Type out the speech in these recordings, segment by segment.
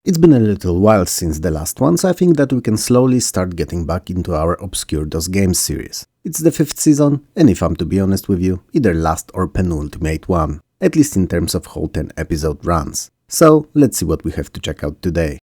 It's been a little while since the last one, so I think that we can slowly start getting back into our Obscure DOS Games series. It's the 5th season, and if I'm to be honest with you, either last or penultimate one, at least in terms of whole 10 episode runs. So let's see what we have to check out today.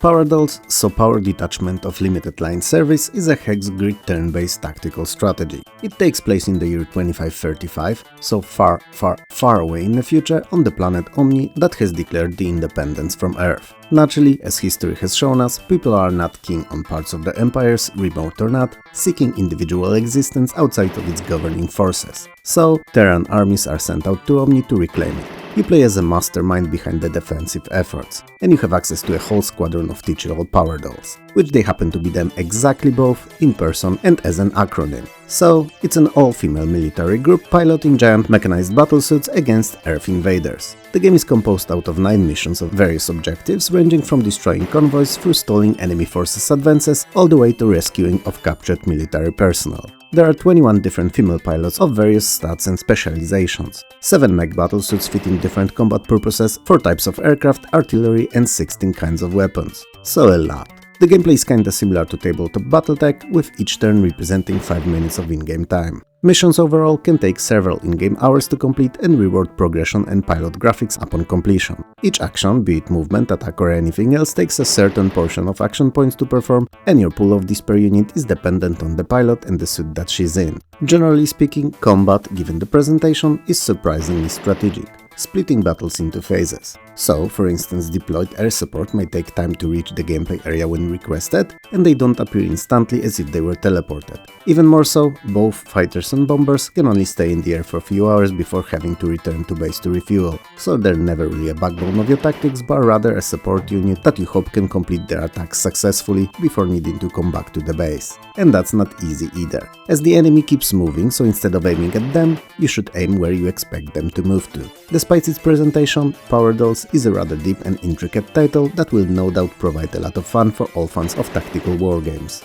Power Dolls, so Power Detachment of Limited Line Service, is a hex grid turn-based tactical strategy. It takes place in the year 2535, so far, far, far away in the future, on the planet Omni that has declared the independence from Earth. Naturally, as history has shown us, people are not keen on parts of the empires, remote or not, seeking individual existence outside of its governing forces. So, Terran armies are sent out to Omni to reclaim it. You play as a mastermind behind the defensive efforts, and you have access to a whole squadron of titular Power Dolls, which they happen to be them exactly both in person and as an acronym. So, it's an all-female military group piloting giant mechanized battlesuits against Earth invaders. The game is composed out of 9 missions of various objectives, ranging from destroying convoys through stalling enemy forces' advances, all the way to rescuing of captured military personnel. There are 21 different female pilots of various stats and specializations, 7 mech battlesuits fitting different combat purposes, 4 types of aircraft, artillery and 16 kinds of weapons. So a lot. The gameplay is kinda similar to tabletop Battletech, with each turn representing 5 minutes of in-game time. Missions overall can take several in-game hours to complete and reward progression and pilot graphics upon completion. Each action, be it movement, attack or anything else, takes a certain portion of action points to perform, and your pool of this per unit is dependent on the pilot and the suit that she's in. Generally speaking, combat, given the presentation, is surprisingly strategic, splitting battles into phases. So, for instance, deployed air support may take time to reach the gameplay area when requested, and they don't appear instantly as if they were teleported. Even more so, both fighters and bombers can only stay in the air for a few hours before having to return to base to refuel, so they're never really a backbone of your tactics, but rather a support unit that you hope can complete their attacks successfully before needing to come back to the base. And that's not easy either, as the enemy keeps moving, so instead of aiming at them, you should aim where you expect them to move to. Despite its presentation, Power Dolls is a rather deep and intricate title that will no doubt provide a lot of fun for all fans of tactical wargames.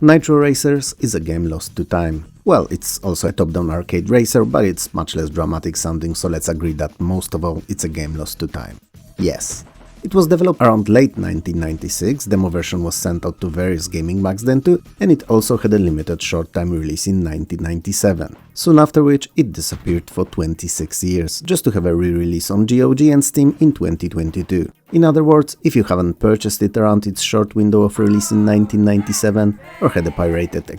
Nitro Racers is a game lost to time. Well, it's also a top-down arcade racer, but it's much less dramatic sounding, so let's agree that most of all, it's a game lost to time. Yes. It was developed around late 1996, demo version was sent out to various gaming mags then too, and it also had a limited short-time release in 1997, soon after which it disappeared for 26 years, just to have a re-release on GOG and Steam in 2022. In other words, if you haven't purchased it around its short window of release in 1997, or had a pirated,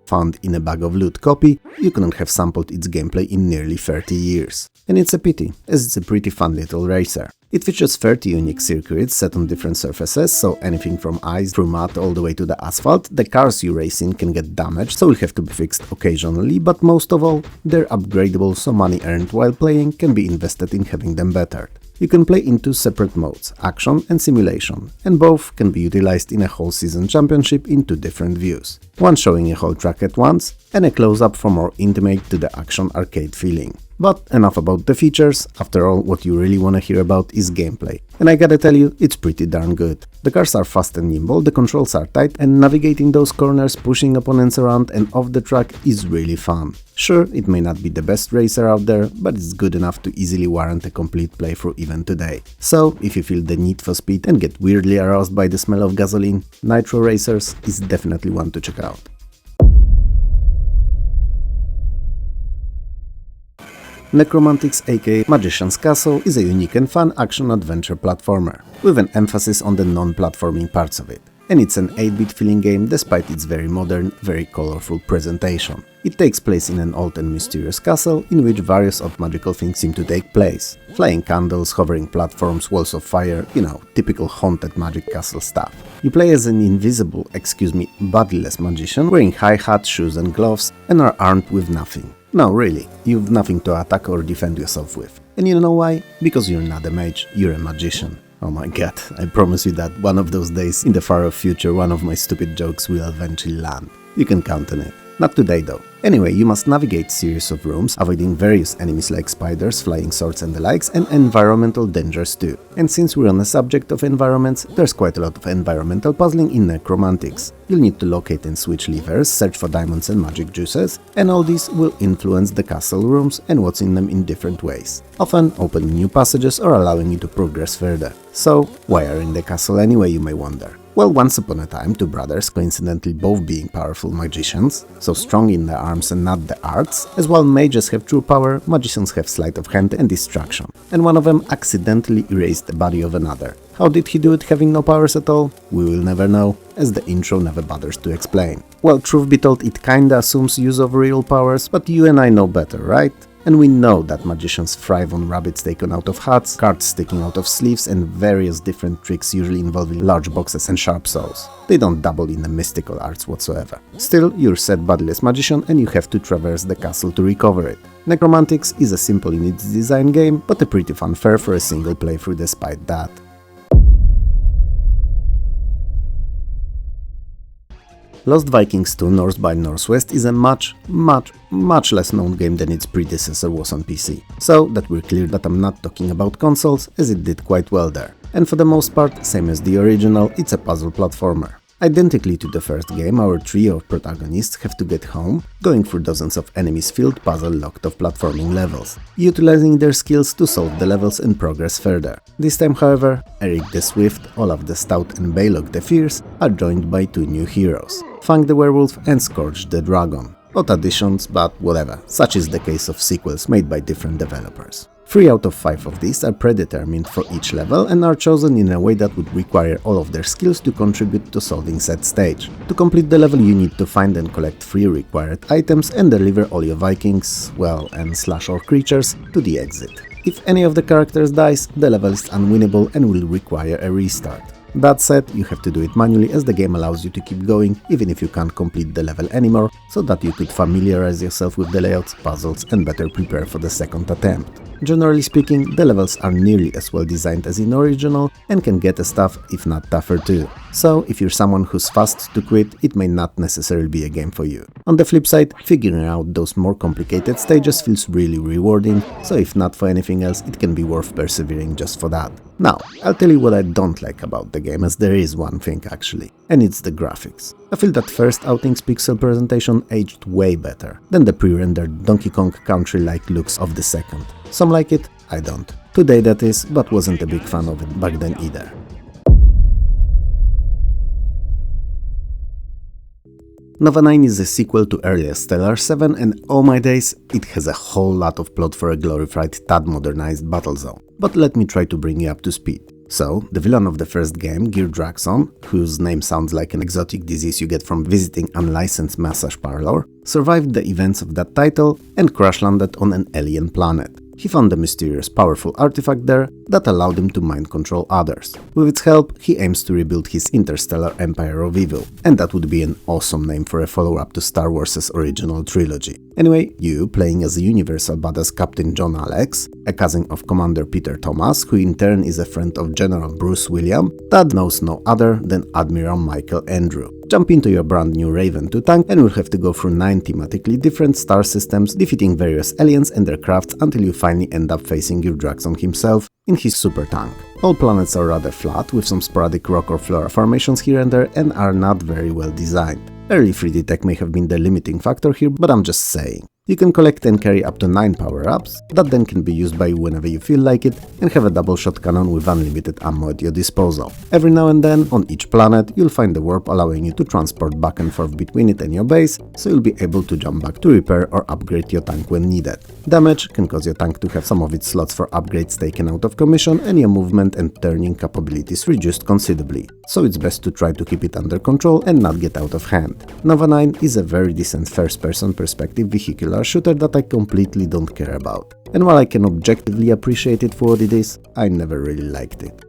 found in a bag of loot copy, you couldn't have sampled its gameplay in nearly 30 years. And it's a pity, as it's a pretty fun little racer. It features 30 unique circuits set on different surfaces, so anything from ice through mud all the way to the asphalt. The cars you race in can get damaged, so will have to be fixed occasionally, but most of all, they're upgradable, so money earned while playing can be invested in having them bettered. You can play in 2 separate modes, action and simulation, and both can be utilized in a whole season championship in 2 different views, one showing a whole track at once, and a close-up for more intimate to the action arcade feeling. But enough about the features, after all what you really wanna hear about is gameplay. And I gotta tell you, it's pretty darn good. The cars are fast and nimble, the controls are tight, and navigating those corners, pushing opponents around and off the track is really fun. Sure, it may not be the best racer out there, but it's good enough to easily warrant a complete playthrough even today. So, if you feel the need for speed and get weirdly aroused by the smell of gasoline, Nitro Racers is definitely one to check out. Necromantics aka Magician's Castle is a unique and fun action-adventure platformer, with an emphasis on the non-platforming parts of it. And it's an 8-bit feeling game despite its very modern, very colorful presentation. It takes place in an old and mysterious castle in which various odd magical things seem to take place. Flying candles, hovering platforms, walls of fire, typical haunted magic castle stuff. You play as an invisible, bodiless magician wearing high hat, shoes and gloves, and are armed with nothing. No, really, you've nothing to attack or defend yourself with. And you know why? Because you're not a mage, you're a magician. Oh my god, I promise you that one of those days in the far off future one of my stupid jokes will eventually land. You can count on it. Not today though. Anyway, you must navigate series of rooms, avoiding various enemies like spiders, flying swords and the likes, and environmental dangers too. And since we're on the subject of environments, there's quite a lot of environmental puzzling in Necromantics. You'll need to locate and switch levers, search for diamonds and magic juices, and all these will influence the castle rooms and what's in them in different ways, often opening new passages or allowing you to progress further. So, why are in the castle anyway, you may wonder? Well, once upon a time, two brothers, coincidentally both being powerful magicians, so strong in the arms and not the arts, as while mages have true power, magicians have sleight of hand and distraction, and one of them accidentally erased the body of another. How did he do it having no powers at all? We will never know, as the intro never bothers to explain. Well, truth be told, it kinda assumes use of real powers, but you and I know better, right? And we know that magicians thrive on rabbits taken out of hats, cards sticking out of sleeves, and various different tricks usually involving large boxes and sharp saws. They don't dabble in the mystical arts whatsoever. Still, you're said bodiless magician and you have to traverse the castle to recover it. Necromantics is a simple in its design game, but a pretty fun fare for a single playthrough despite that. Lost Vikings 2 North by Northwest is a much less known game than its predecessor was on PC. So that we're clear that I'm not talking about consoles, as it did quite well there. And for the most part, same as the original, it's a puzzle platformer. Identically to the first game, our trio of protagonists have to get home, going through dozens of enemies-filled puzzle-locked of platforming levels, utilizing their skills to solve the levels and progress further. This time, however, Eric the Swift, Olaf the Stout and Balog the Fierce are joined by two new heroes, Fang the Werewolf and Scourge the Dragon. Odd additions, but whatever, such is the case of sequels made by different developers. 3 out of 5 of these are predetermined for each level and are chosen in a way that would require all of their skills to contribute to solving said stage. To complete the level you need to find and collect 3 required items and deliver all your Vikings, well, and /or creatures to the exit. If any of the characters dies, the level is unwinnable and will require a restart. That said, you have to do it manually, as the game allows you to keep going even if you can't complete the level anymore, so that you could familiarize yourself with the layouts, puzzles and better prepare for the second attempt. Generally speaking, the levels are nearly as well designed as in original and can get as tough, if not tougher too. So if you're someone who's fast to quit, it may not necessarily be a game for you. On the flip side, figuring out those more complicated stages feels really rewarding, so if not for anything else, it can be worth persevering just for that. Now, I'll tell you what I don't like about the game, as there is one thing actually, and it's the graphics. I feel that first outing's pixel presentation aged way better than the pre-rendered Donkey Kong Country-like looks of the second. Some like it, I don't. Today that is, but wasn't a big fan of it back then either. Nova 9 is a sequel to earlier Stellar 7 and oh my days, it has a whole lot of plot for a glorified tad modernized battle zone. But let me try to bring you up to speed. So, the villain of the first game, Gear Draxon, whose name sounds like an exotic disease you get from visiting unlicensed massage parlor, survived the events of that title and crash-landed on an alien planet. He found a mysterious, powerful artifact there that allowed him to mind control others. With its help, he aims to rebuild his interstellar empire of evil, and that would be an awesome name for a follow-up to Star Wars' original trilogy. Anyway, you, playing as a universal badass Captain John Alex, a cousin of Commander Peter Thomas, who in turn is a friend of General Bruce William, that knows no other than Admiral Michael Andrew. Jump into your brand new Raven 2 tank and we'll have to go through 9 thematically different star systems, defeating various aliens and their crafts until you finally end up facing Gear Draxon himself in his super tank. All planets are rather flat, with some sporadic rock or flora formations here and there, and are not very well designed. Early 3D tech may have been the limiting factor here, but I'm just saying. You can collect and carry up to 9 power-ups, that then can be used by you whenever you feel like it, and have a double-shot cannon with unlimited ammo at your disposal. Every now and then, on each planet, you'll find a warp allowing you to transport back and forth between it and your base, so you'll be able to jump back to repair or upgrade your tank when needed. Damage can cause your tank to have some of its slots for upgrades taken out of commission and your movement and turning capabilities reduced considerably, so it's best to try to keep it under control and not get out of hand. Nova 9 is a very decent first-person perspective vehicular shooter that I completely don't care about. And while I can objectively appreciate it for what it is, I never really liked it.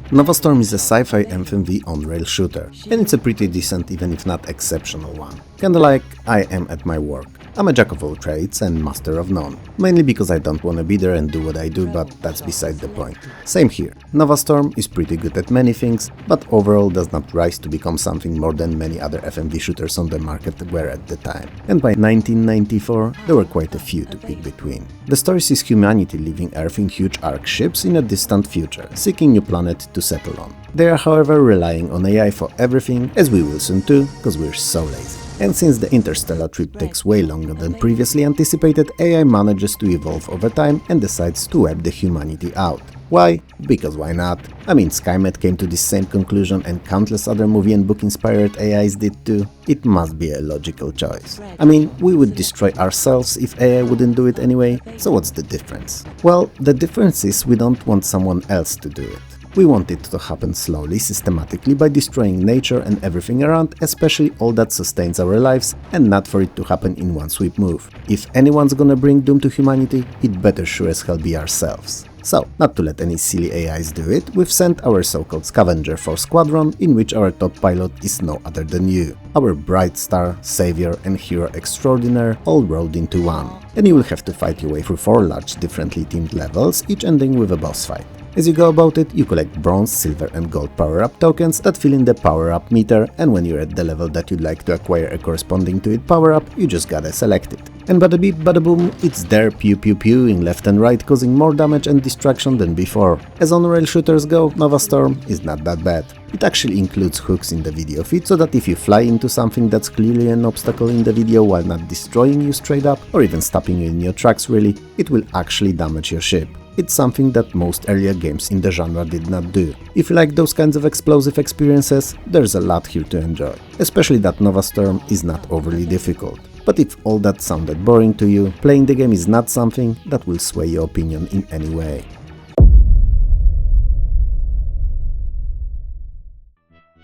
Novastorm is a sci-fi FMV on-rail shooter, and it's a pretty decent, even if not exceptional one. Kinda like I am at my work. I'm a jack of all trades and master of none, mainly because I don't wanna be there and do what I do, but that's beside the point. Same here. Novastorm is pretty good at many things, but overall does not rise to become something more than many other FMV shooters on the market were at the time. And by 1994, there were quite a few to pick between. The story sees humanity leaving Earth in huge arc ships in a distant future, seeking new planet to settle on. They are however relying on AI for everything, as we will soon too, cause we're so lazy. And since the interstellar trip takes way longer than previously anticipated, AI manages to evolve over time and decides to wipe the humanity out. Why? Because why not? I mean, Skynet came to this same conclusion and countless other movie and book inspired AIs did too. It must be a logical choice. I mean, we would destroy ourselves if AI wouldn't do it anyway, so what's the difference? Well, the difference is we don't want someone else to do it. We want it to happen slowly, systematically, by destroying nature and everything around, especially all that sustains our lives, and not for it to happen in one sweep move. If anyone's gonna bring doom to humanity, it better sure as hell be ourselves. So, not to let any silly AIs do it, we've sent our so-called Scavenger Force Squadron, in which our top pilot is no other than you. Our bright star, savior and hero extraordinaire all rolled into one. And you will have to fight your way through 4 large differently themed levels, each ending with a boss fight. As you go about it, you collect bronze, silver and gold power-up tokens that fill in the power-up meter, and when you're at the level that you'd like to acquire a corresponding to it power-up, you just gotta select it. And bada beep bada boom, it's there pew pew pewing left and right, causing more damage and destruction than before. As on-rail shooters go, Novastorm is not that bad. It actually includes hooks in the video feed, so that if you fly into something that's clearly an obstacle in the video while not destroying you straight up, or even stopping you in your tracks really, it will actually damage your ship. It's something that most earlier games in the genre did not do. If you like those kinds of explosive experiences, there's a lot here to enjoy, especially that Novastorm is not overly difficult. But if all that sounded boring to you, playing the game is not something that will sway your opinion in any way.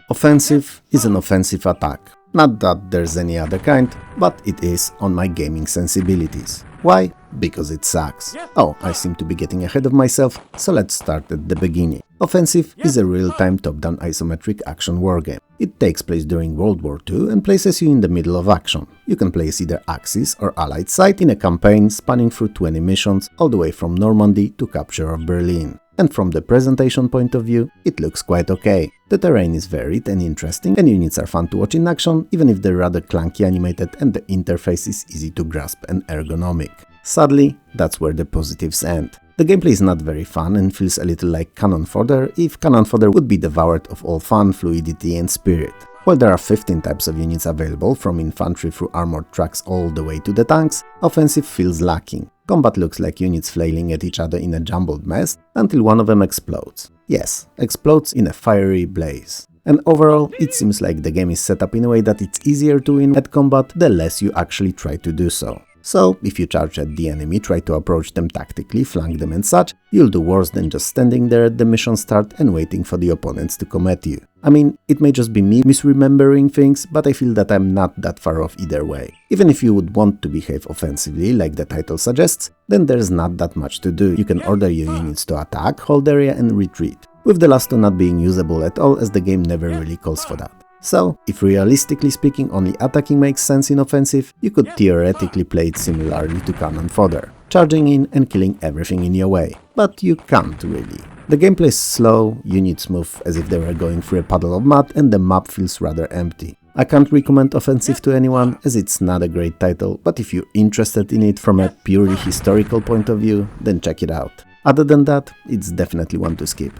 Offensive is an offensive attack. Not that there's any other kind, but it is on my gaming sensibilities. Why? Because it sucks. Oh, I seem to be getting ahead of myself, so let's start at the beginning. Offensive is a real-time top-down isometric action wargame. It takes place during World War II and places you in the middle of action. You can play as either Axis or Allied side in a campaign spanning through 20 missions, all the way from Normandy to capture of Berlin. And from the presentation point of view, it looks quite okay. The terrain is varied and interesting, and units are fun to watch in action, even if they're rather clunky animated and the interface is easy to grasp and ergonomic. Sadly, that's where the positives end. The gameplay is not very fun and feels a little like cannon fodder if cannon fodder would be devoured of all fun, fluidity and spirit. While there are 15 types of units available, from infantry through armored trucks all the way to the tanks, offensive feels lacking. Combat looks like units flailing at each other in a jumbled mess until one of them explodes. Yes, explodes in a fiery blaze. And overall, it seems like the game is set up in a way that it's easier to win at combat the less you actually try to do so. So, if you charge at the enemy, try to approach them tactically, flank them and such, you'll do worse than just standing there at the mission start and waiting for the opponents to come at you. I mean, it may just be me misremembering things, but I feel that I'm not that far off either way. Even if you would want to behave offensively, like the title suggests, then there's not that much to do. You can order your units to attack, hold area and retreat, with the last two not being usable at all as the game never really calls for that. So, if realistically speaking only attacking makes sense in offensive, you could theoretically play it similarly to cannon fodder, charging in and killing everything in your way. But you can't really. The gameplay is slow, units move as if they were going through a puddle of mud, and the map feels rather empty. I can't recommend Offensive to anyone, as it's not a great title, but if you're interested in it from a purely historical point of view, then check it out. Other than that, it's definitely one to skip.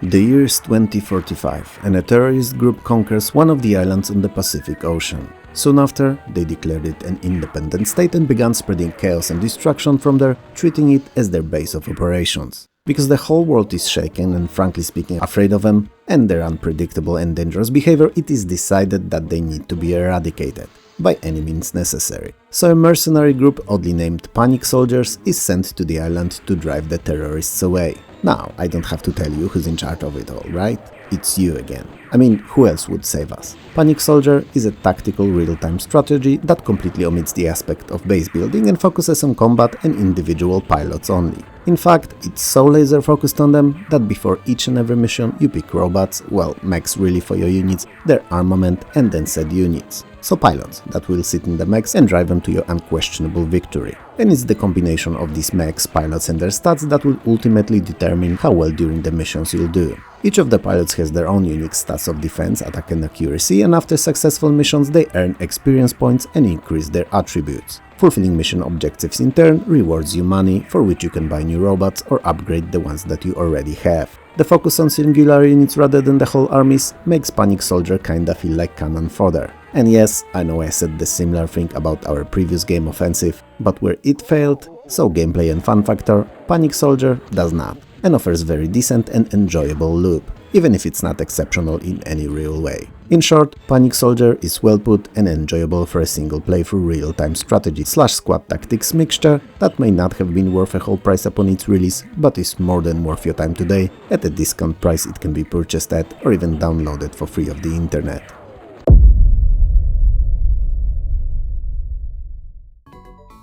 The year is 2045, and a terrorist group conquers one of the islands on the Pacific Ocean. Soon after, they declared it an independent state and began spreading chaos and destruction from there, treating it as their base of operations. Because the whole world is shaken and, frankly speaking, afraid of them and their unpredictable and dangerous behavior, it is decided that they need to be eradicated, by any means necessary. So a mercenary group, oddly named Panic Soldiers, is sent to the island to drive the terrorists away. Now, I don't have to tell you who's in charge of it all, right? it's you again. I mean, who else would save us? Panic Soldier is a tactical real-time strategy that completely omits the aspect of base building and focuses on combat and individual pilots only. In fact, it's so laser focused on them that before each and every mission you pick robots, well, mechs really for your units, their armament and then said units. So pilots that will sit in the mechs and drive them to your unquestionable victory. And it's the combination of these mechs, pilots and their stats that will ultimately determine how well during the missions you'll do. Each of the pilots has their own unique stats of defense, attack and accuracy, and after successful missions they earn experience points and increase their attributes. Fulfilling mission objectives in turn rewards you money, for which you can buy new robots or upgrade the ones that you already have. The focus on singular units rather than the whole armies makes Panic Soldier kinda feel like cannon fodder. And yes, I know I said the similar thing about our previous game Offensive, but where it failed, so gameplay and fun factor, Panic Soldier does not, and offers very decent and enjoyable loop, even if it's not exceptional in any real way. In short, Panic Soldier is well put and enjoyable for a single playthrough real-time strategy / squad tactics mixture that may not have been worth a whole price upon its release, but is more than worth your time today. At a discount price it can be purchased at or even downloaded for free off the internet.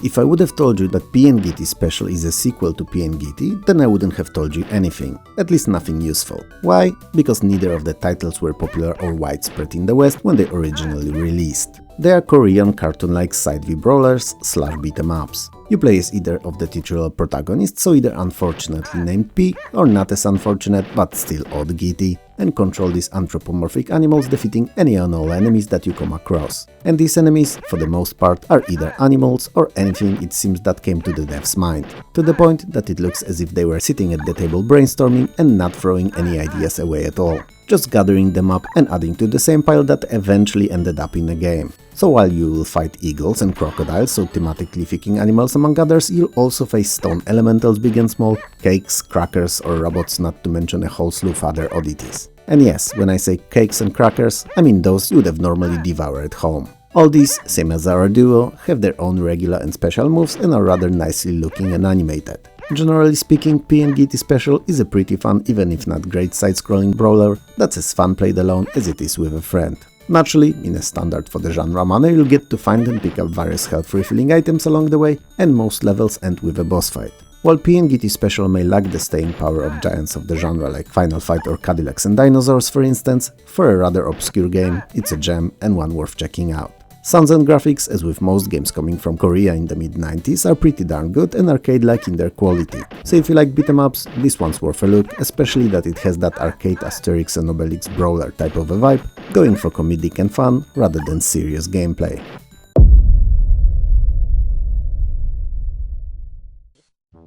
If I would have told you that P33 Gity Special is a sequel to P33 Gity, then I wouldn't have told you anything, at least nothing useful. Why? Because neither of the titles were popular or widespread in the West when they originally released. They are Korean cartoon-like side-view brawlers / beat-em-ups. You play as either of the titular protagonists, so either unfortunately named P or not as unfortunate but still odd Gity, and control these anthropomorphic animals, defeating any and all enemies that you come across. And these enemies, for the most part, are either animals or anything it seems that came to the dev's mind, to the point that it looks as if they were sitting at the table brainstorming and not throwing any ideas away at all, just gathering them up and adding to the same pile that eventually ended up in a game. So while you will fight eagles and crocodiles, so thematically fitting animals among others, you'll also face stone elementals big and small, cakes, crackers or robots, not to mention a whole slew of other oddities. And yes, when I say cakes and crackers, I mean those you would have normally devoured at home. All these, same as our duo, have their own regular and special moves and are rather nicely looking and animated. Generally speaking, P33 Gity Special is a pretty fun, even if not great side-scrolling brawler that's as fun played alone as it is with a friend. Naturally, in a standard for the genre manner, you'll get to find and pick up various health refilling items along the way, and most levels end with a boss fight. While P33 Gity Special may lack the staying power of giants of the genre like Final Fight or Cadillacs and Dinosaurs for instance, for a rather obscure game, it's a gem and one worth checking out. Sounds and graphics, as with most games coming from Korea in the mid-90s, are pretty darn good and arcade-like in their quality. So if you like beat-em-ups, this one's worth a look, especially that it has that arcade Asterix and Obelix brawler type of a vibe, going for comedic and fun rather than serious gameplay.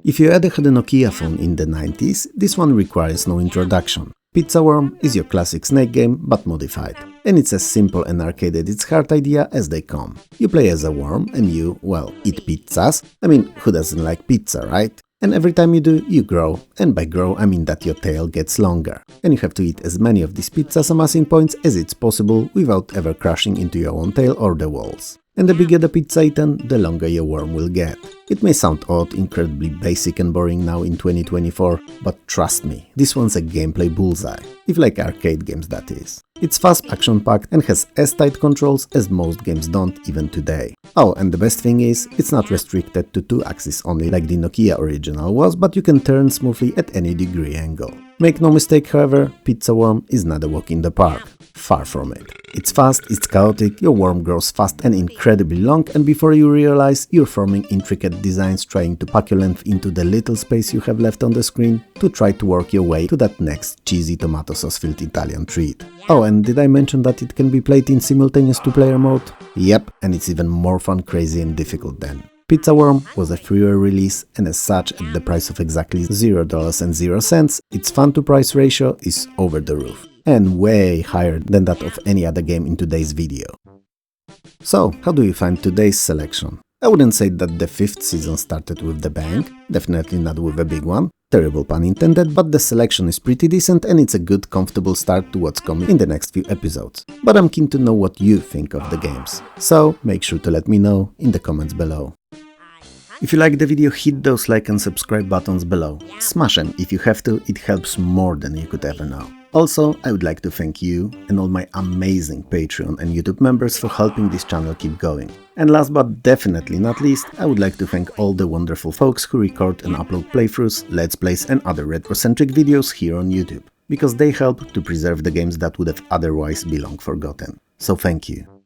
If you ever had a Nokia phone in the 90s, this one requires no introduction. Pizza Worm is your classic Snake game, but modified. And it's as simple and arcade at its heart idea as they come. You play as a worm and you, well, eat pizzas. I mean, who doesn't like pizza, right? And every time you do, you grow, and by grow I mean that your tail gets longer. And you have to eat as many of these pizzas amassing points as it's possible without ever crashing into your own tail or the walls. And the bigger the pizza eaten, the longer your worm will get. It may sound odd, incredibly basic and boring now in 2024, but trust me, this one's a gameplay bullseye, if like arcade games that is. It's fast, action-packed and has as tight controls as most games don't even today. Oh, and the best thing is, it's not restricted to 2-axis only like the Nokia original was, but you can turn smoothly at any degree angle. Make no mistake, however, Pizza Worm is not a walk in the park. Far from it. It's fast, it's chaotic, your worm grows fast and incredibly long, and before you realize, you're forming intricate designs trying to pack your length into the little space you have left on the screen to try to work your way to that next cheesy tomato sauce-filled Italian treat. Oh, and did I mention that it can be played in simultaneous 2-player mode? Yep, and it's even more fun, crazy and difficult then. Pizza Worm was a freeware release, and as such, at the price of exactly $0.00, its fun-to-price ratio is over the roof, and way higher than that of any other game in today's video. So, how do you find today's selection? I wouldn't say that the 5th season started with the bang, definitely not with a big one, terrible pun intended, but the selection is pretty decent and it's a good, comfortable start to what's coming in the next few episodes. But I'm keen to know what you think of the games, so make sure to let me know in the comments below. If you like the video, hit those like and subscribe buttons below. Smash them if you have to, it helps more than you could ever know. Also, I would like to thank you and all my amazing Patreon and YouTube members for helping this channel keep going. And last but definitely not least, I would like to thank all the wonderful folks who record and upload playthroughs, let's plays and other retro-centric videos here on YouTube, because they help to preserve the games that would have otherwise belonged forgotten. So thank you.